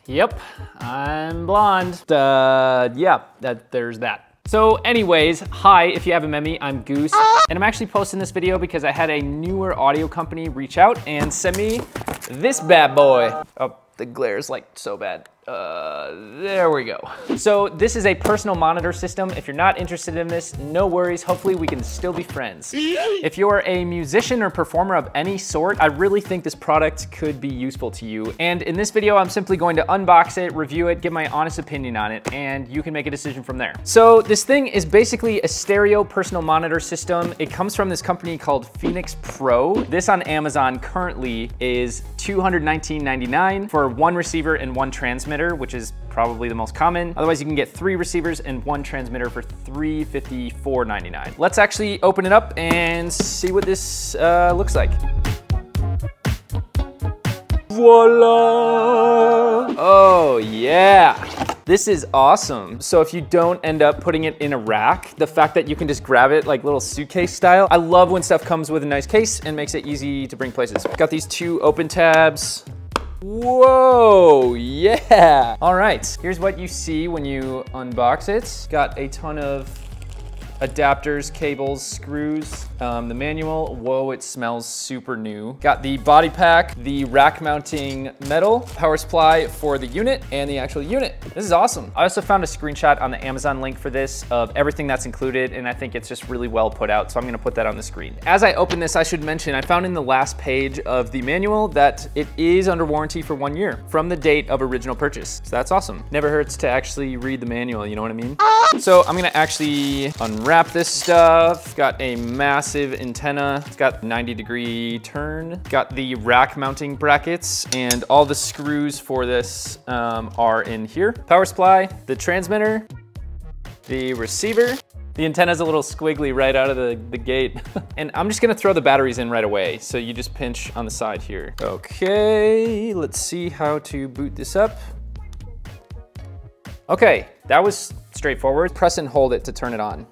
Yep, I'm blonde. Yeah, there's that. So anyways, hi, if you haven't met me, I'm Goose. And I'm actually posting this video because I had a newer audio company reach out and send me this bad boy. Oh, the glare is like so bad. There we go. So this is a personal monitor system. If you're not interested in this, no worries. Hopefully we can still be friends. If you're a musician or performer of any sort, I really think this product could be useful to you. And in this video, I'm simply going to unbox it, review it, give my honest opinion on it, and you can make a decision from there. So this thing is basically a stereo personal monitor system. It comes from this company called Phoenix Pro. This on Amazon currently is $219.99 for one receiver and one transmitter, which is probably the most common. Otherwise, you can get 3 receivers and 1 transmitter for $354.99. Let's actually open it up and see what this looks like. Voila! Oh yeah! This is awesome. So if you don't end up putting it in a rack, the fact that you can just grab it like little suitcase style. I love when stuff comes with a nice case and makes it easy to bring places. Got these 2 open tabs. Whoa, yeah. All right, here's what you see when you unbox it. Got a ton of adapters, cables, screws, the manual. Whoa, it smells super new. Got the body pack, the rack mounting metal, power supply for the unit, and the actual unit. This is awesome. I also found a screenshot on the Amazon link for this of everything that's included, and I think it's just really well put out, so I'm gonna put that on the screen. As I open this, I should mention, I found in the last page of the manual that it is under warranty for 1 year from the date of original purchase. So that's awesome. Never hurts to actually read the manual, you know what I mean? So I'm gonna actually unwrap this stuff. Got a massive antenna. It's got 90-degree turn. Got the rack mounting brackets, and all the screws for this are in here. Power supply, the transmitter, the receiver. The antenna's a little squiggly right out of the gate. And I'm just gonna throw the batteries in right away. So you just pinch on the side here. Okay, let's see how to boot this up. Okay, that was straightforward. Press and hold it to turn it on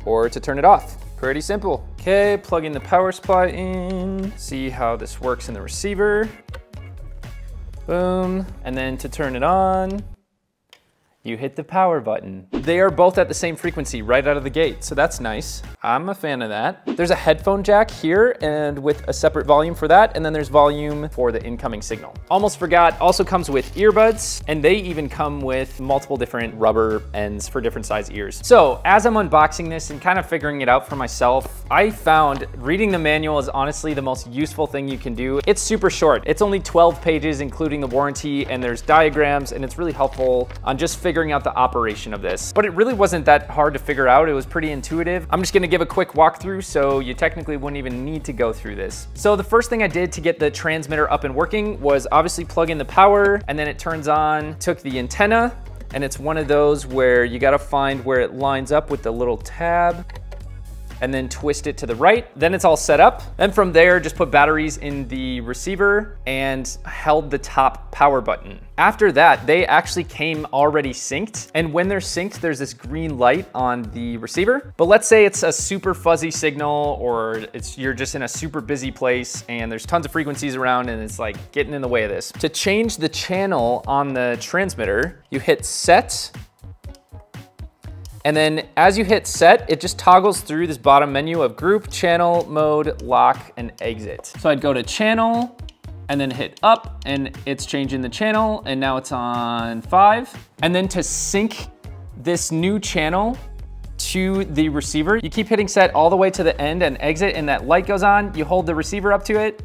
or to turn it off. Pretty simple. Okay, plug in the power supply in. See how this works in the receiver. Boom. And then to turn it on, you hit the power button. They are both at the same frequency right out of the gate, so that's nice. I'm a fan of that. There's a headphone jack here and with a separate volume for that, and then there's volume for the incoming signal. Almost forgot, also comes with earbuds, and they even come with multiple different rubber ends for different size ears. So as I'm unboxing this and kind of figuring it out for myself, I found reading the manual is honestly the most useful thing you can do. It's super short. It's only 12 pages, including the warranty, and there's diagrams, and it's really helpful on just figuring out the operation of this. But it really wasn't that hard to figure out. It was pretty intuitive. I'm just gonna give a quick walkthrough, so you technically wouldn't even need to go through this. So the first thing I did to get the transmitter up and working was obviously plug in the power, and then it turns on. Took the antenna, and it's one of those where you gotta find where it lines up with the little tab, and then twist it to the right. Then it's all set up. Then from there, just put batteries in the receiver and held the top power button. After that, they actually came already synced. And when they're synced, there's this green light on the receiver. But let's say it's a super fuzzy signal, or you're just in a super busy place and there's tons of frequencies around and it's like getting in the way of this. To change the channel on the transmitter, you hit set. And then as you hit set, it just toggles through this bottom menu of group, channel, mode, lock, and exit. So I'd go to channel and then hit up, and it's changing the channel, and now it's on 5. And then to sync this new channel to the receiver, you keep hitting set all the way to the end and exit, and that light goes on. You hold the receiver up to it,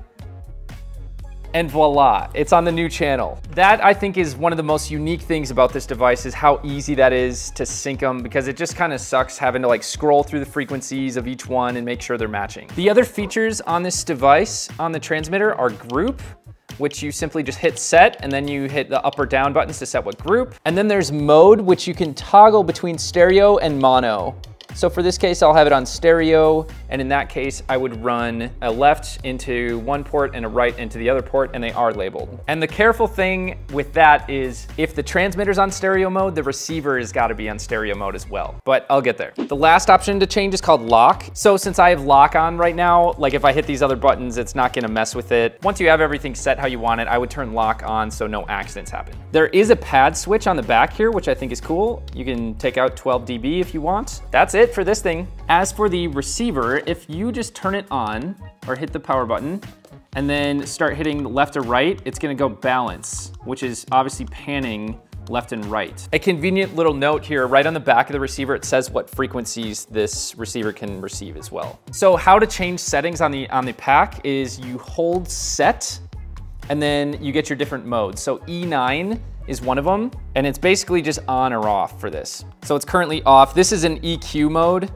and voila, it's on the new channel. That I think is one of the most unique things about this device, is how easy that is to sync them, because it just kind of sucks having to like scroll through the frequencies of each one and make sure they're matching. The other features on this device on the transmitter are group, which you simply just hit set, and then you hit the up or down buttons to set what group. And then there's mode, which you can toggle between stereo and mono. So for this case, I'll have it on stereo, And in that case, I would run a left into one port and a right into the other port, and they are labeled. And the careful thing with that is if the transmitter's on stereo mode, the receiver has got to be on stereo mode as well. But I'll get there. The last option to change is called lock. So since I have lock on right now, like if I hit these other buttons, it's not gonna mess with it. Once you have everything set how you want it, I would turn lock on so no accidents happen. There is a pad switch on the back here, which I think is cool. You can take out 12 dB if you want. That's it for this thing. As for the receiver, if you just turn it on or hit the power button and then start hitting left or right, it's gonna go balance, which is obviously panning left and right. A convenient little note here, right on the back of the receiver, it says what frequencies this receiver can receive as well. So how to change settings on the pack is you hold set and then you get your different modes. So E9 is one of them, and it's basically just on or off for this. So it's currently off. This is an EQ mode.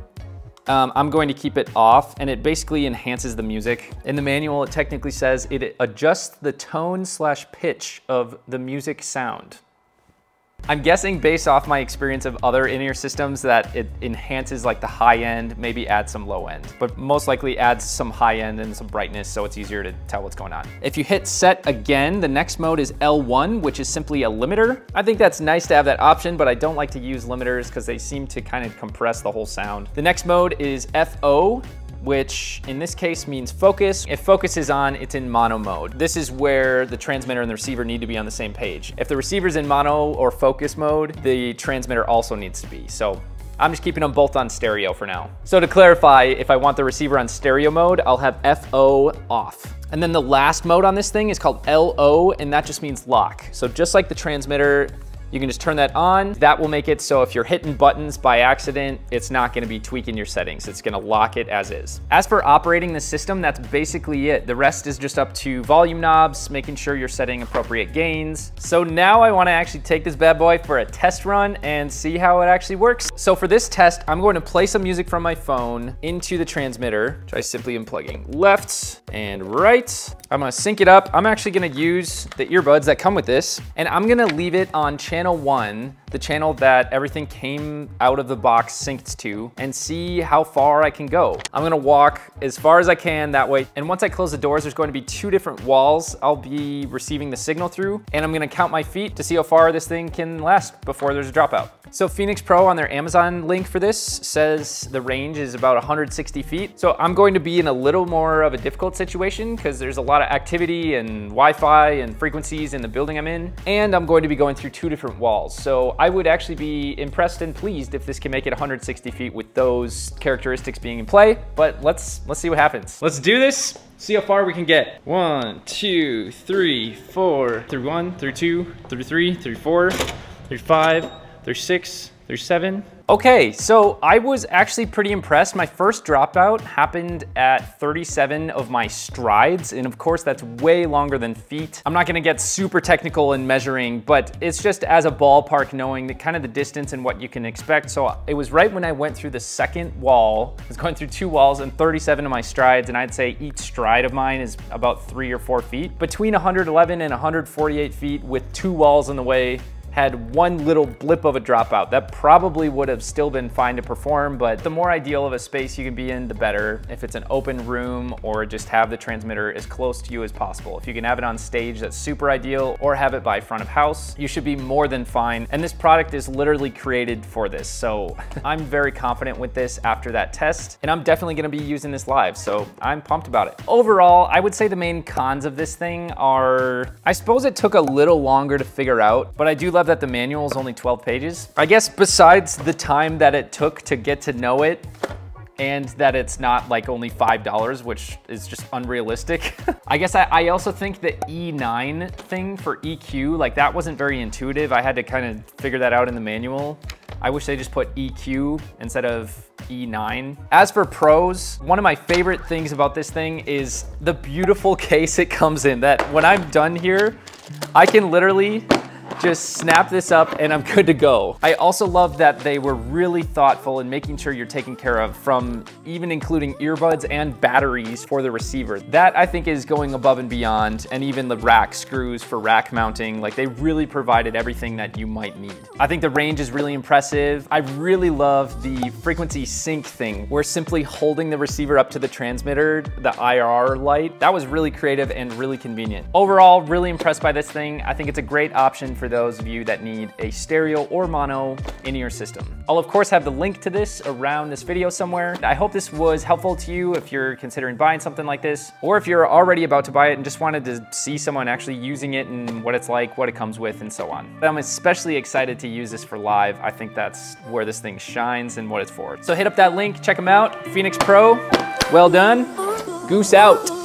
I'm going to keep it off, and it basically enhances the music. In the manual, it technically says it adjusts the tone/pitch of the music sound. I'm guessing based off my experience of other in-ear systems that it enhances like the high end, maybe adds some low end, but most likely adds some high end and some brightness so it's easier to tell what's going on. If you hit set again, the next mode is L1, which is simply a limiter. I think that's nice to have that option, but I don't like to use limiters because they seem to kind of compress the whole sound. The next mode is FO, which in this case means focus. If focus is on, it's in mono mode. This is where the transmitter and the receiver need to be on the same page. If the receiver's in mono or focus mode, the transmitter also needs to be. So I'm just keeping them both on stereo for now. So to clarify, if I want the receiver on stereo mode, I'll have FO off. And then the last mode on this thing is called LO, and that just means lock. So just like the transmitter, you can just turn that on. That will make it so if you're hitting buttons by accident, it's not gonna be tweaking your settings. It's gonna lock it as is. As for operating the system, that's basically it. The rest is just up to volume knobs, making sure you're setting appropriate gains. So now I wanna actually take this bad boy for a test run and see how it actually works. So for this test, I'm going to play some music from my phone into the transmitter, which I simply am plugging left and right. I'm gonna sync it up. I'm actually gonna use the earbuds that come with this, and I'm gonna leave it on channel 1, the channel that everything came out of the box synced to, and see how far I can go. I'm gonna walk as far as I can that way, and once I close the doors, there's going to be 2 different walls I'll be receiving the signal through, and I'm gonna count my feet to see how far this thing can last before there's a dropout. So Phoenix Pro on their Amazon link for this says the range is about 160 feet. So I'm going to be in a little more of a difficult situation because there's a lot of activity and Wi-Fi and frequencies in the building I'm in, and I'm going to be going through 2 different walls. So I would actually be impressed and pleased if this can make it 160 feet with those characteristics being in play, but let's see what happens. Let's do this. See how far we can get. 1, 2, 3, 4, through 1, through 2, through 3, through 4, through 5, through 6, through 7. Okay, so I was actually pretty impressed. My first dropout happened at 37 of my strides, and of course that's way longer than feet. I'm not gonna get super technical in measuring, but it's just as a ballpark knowing the kind of the distance and what you can expect. So it was right when I went through the second wall. I was going through 2 walls and 37 of my strides, and I'd say each stride of mine is about 3 or 4 feet. Between 111 and 148 feet with 2 walls in the way, had 1 little blip of a dropout. That probably would have still been fine to perform, but the more ideal of a space you can be in, the better. If it's an open room or just have the transmitter as close to you as possible. If you can have it on stage, that's super ideal, or have it by front of house, you should be more than fine. And this product is literally created for this. So I'm very confident with this after that test, and I'm definitely gonna be using this live, so I'm pumped about it. Overall, I would say the main cons of this thing are, I suppose it took a little longer to figure out, but I do love that the manual is only 12 pages. I guess besides the time that it took to get to know it, and that it's not like only $5, which is just unrealistic. I guess I also think the E9 thing for EQ, like that wasn't very intuitive. I had to kind of figure that out in the manual. I wish they just put EQ instead of E9. As for pros, one of my favorite things about this thing is the beautiful case it comes in, that when I'm done here, I can literally just snap this up and I'm good to go. I also love that they were really thoughtful in making sure you're taken care of, from even including earbuds and batteries for the receiver. That I think is going above and beyond, and even the rack screws for rack mounting. Like, they really provided everything that you might need. I think the range is really impressive. I really love the frequency sync thing, where simply holding the receiver up to the transmitter, the IR light, that was really creative and really convenient. Overall, really impressed by this thing. I think it's a great option for those of you that need a stereo or mono in-ear system. I'll of course have the link to this around this video somewhere. I hope this was helpful to you if you're considering buying something like this, or if you're already about to buy it and just wanted to see someone actually using it and what it's like, what it comes with, and so on. I'm especially excited to use this for live. I think that's where this thing shines and what it's for. So hit up that link, check them out. Phoenix Pro, well done. Goose out.